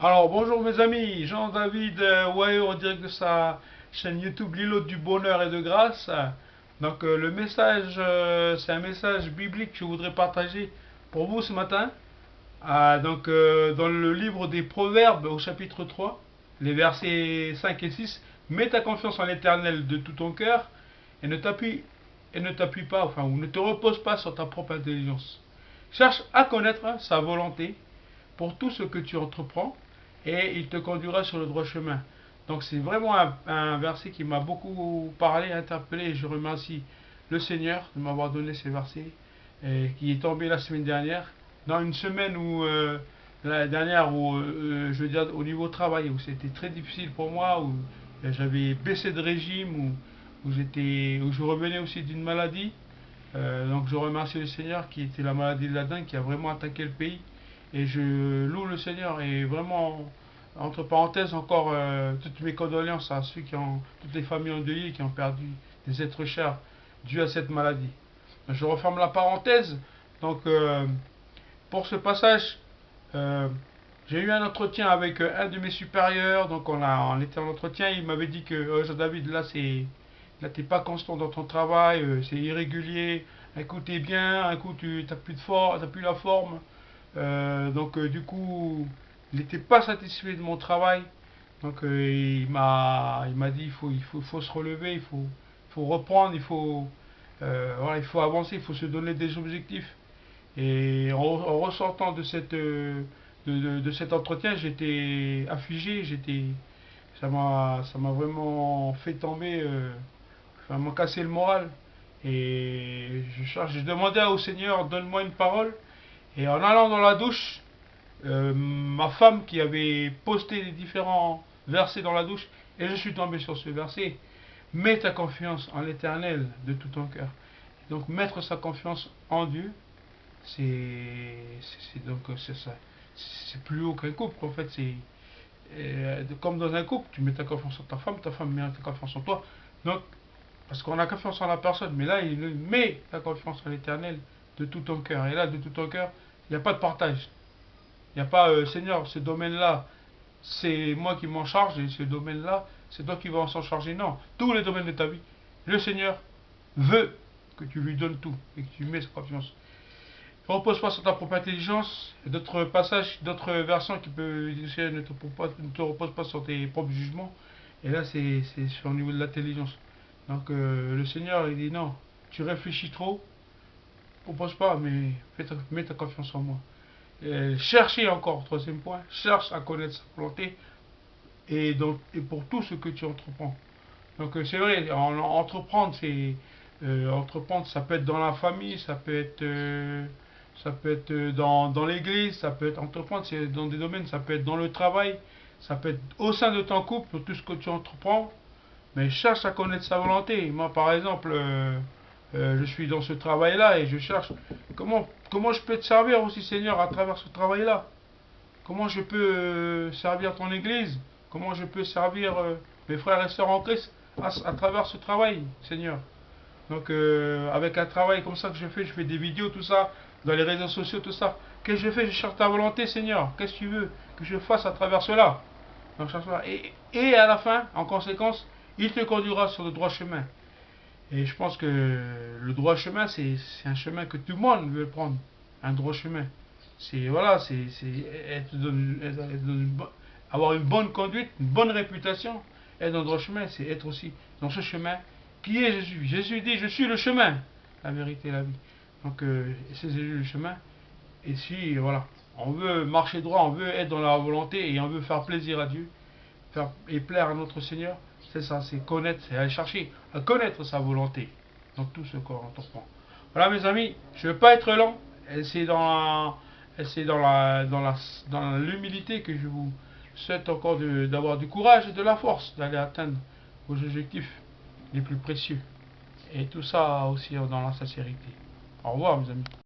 Alors bonjour mes amis, Jean-David Wayo en direct de sa chaîne YouTube L'îlot du bonheur et de grâce. Donc le message, c'est un message biblique que je voudrais partager pour vous ce matin. Dans le livre des Proverbes au chapitre 3, les versets 5 et 6, mets ta confiance en l'Éternel de tout ton cœur et ne t'appuie pas, enfin, ou ne te repose pas sur ta propre intelligence. Cherche à connaître sa volonté pour tout ce que tu entreprends et il te conduira sur le droit chemin. Donc c'est vraiment un verset qui m'a beaucoup parlé, interpellé et je remercie le Seigneur de m'avoir donné ces versets qui est tombé la semaine dernière, dans une semaine où la dernière où je veux dire au niveau travail où c'était très difficile pour moi, où j'avais baissé de régime, où je revenais aussi d'une maladie. Donc je remercie le Seigneur qui était la maladie de la dengue qui a vraiment attaqué le pays. Et je loue le Seigneur et vraiment, entre parenthèses, encore toutes mes condoléances à toutes les familles endeuillées qui ont perdu des êtres chers dus à cette maladie. Je referme la parenthèse. Donc pour ce passage, euh, j'ai eu un entretien avec un de mes supérieurs. Donc on était en entretien. Il m'avait dit que Jean-David, là t'es pas constant dans ton travail, c'est irrégulier. Un coup t'es bien, un coup tu t'as plus de forme, t'as plus la forme. Du coup, il n'était pas satisfait de mon travail. Donc il m'a dit faut se relever, il faut reprendre, voilà, il faut avancer, il faut se donner des objectifs. Et en ressortant de cet entretien, j'étais affligé, ça m'a vraiment fait tomber, ça m'a cassé le moral. Et je demandais au Seigneur, donne-moi une parole. Et en allant dans la douche, ma femme qui avait posté les différents versets dans la douche, et je suis tombé sur ce verset. Mets ta confiance en l'Éternel de tout ton cœur. Donc mettre sa confiance en Dieu, c'est ça. C'est plus haut qu'un couple. En fait, c'est comme dans un couple, tu mets ta confiance en ta femme met ta confiance en toi. Donc, parce qu'on a confiance en la personne, mais là, il met ta confiance en l'Éternel de tout ton cœur. Et là, de tout ton cœur, il n'y a pas de partage. Il n'y a pas, Seigneur, ce domaine-là, c'est moi qui m'en charge, et ce domaine-là, c'est toi qui vas s'en charger. Non, tous les domaines de ta vie, le Seigneur veut que tu lui donnes tout et que tu mets sa confiance. Ne repose pas sur ta propre intelligence. D'autres passages, d'autres versants qui peuvent dire ne te repose pas sur tes propres jugements. Et là, c'est sur le niveau de l'intelligence. Donc, le Seigneur, il dit non, tu réfléchis trop, propose pas, mais mets ta confiance en moi. Chercher encore, troisième point, cherche à connaître sa volonté et pour tout ce que tu entreprends. Donc c'est vrai, entreprendre, ça peut être dans la famille, ça peut être dans l'église, ça peut être entreprendre, c'est dans des domaines, ça peut être dans le travail, ça peut être au sein de ton couple, pour tout ce que tu entreprends, mais cherche à connaître sa volonté. Moi, par exemple, je suis dans ce travail-là et je cherche comment je peux te servir aussi, Seigneur, à travers ce travail-là. Comment je peux servir ton Église. Comment je peux servir mes frères et sœurs en Christ à travers ce travail, Seigneur. Donc, avec un travail comme ça que je fais des vidéos, tout ça, dans les réseaux sociaux, tout ça. Qu'est-ce que je fais? Je cherche ta volonté, Seigneur. Qu'est-ce que tu veux que je fasse à travers cela? Donc, et à la fin, en conséquence, il te conduira sur le droit chemin. Et je pense que le droit chemin, c'est un chemin que tout le monde veut prendre. Un droit chemin. C'est voilà, avoir une bonne conduite, une bonne réputation. Être dans le droit chemin, c'est être aussi dans ce chemin qui est Jésus. Jésus dit, je suis le chemin, la vérité et la vie. Donc c'est Jésus le chemin. Et si voilà, on veut marcher droit, on veut être dans la volonté et on veut faire plaisir à Dieu, et plaire à notre Seigneur, c'est ça, c'est connaître, c'est aller chercher à connaître sa volonté dans tout ce qu'on entreprend. Voilà mes amis, je ne veux pas être lent, et c'est dans l'humilité que je vous souhaite encore d'avoir du courage et de la force d'aller atteindre vos objectifs les plus précieux. Et tout ça aussi dans la sincérité. Au revoir mes amis.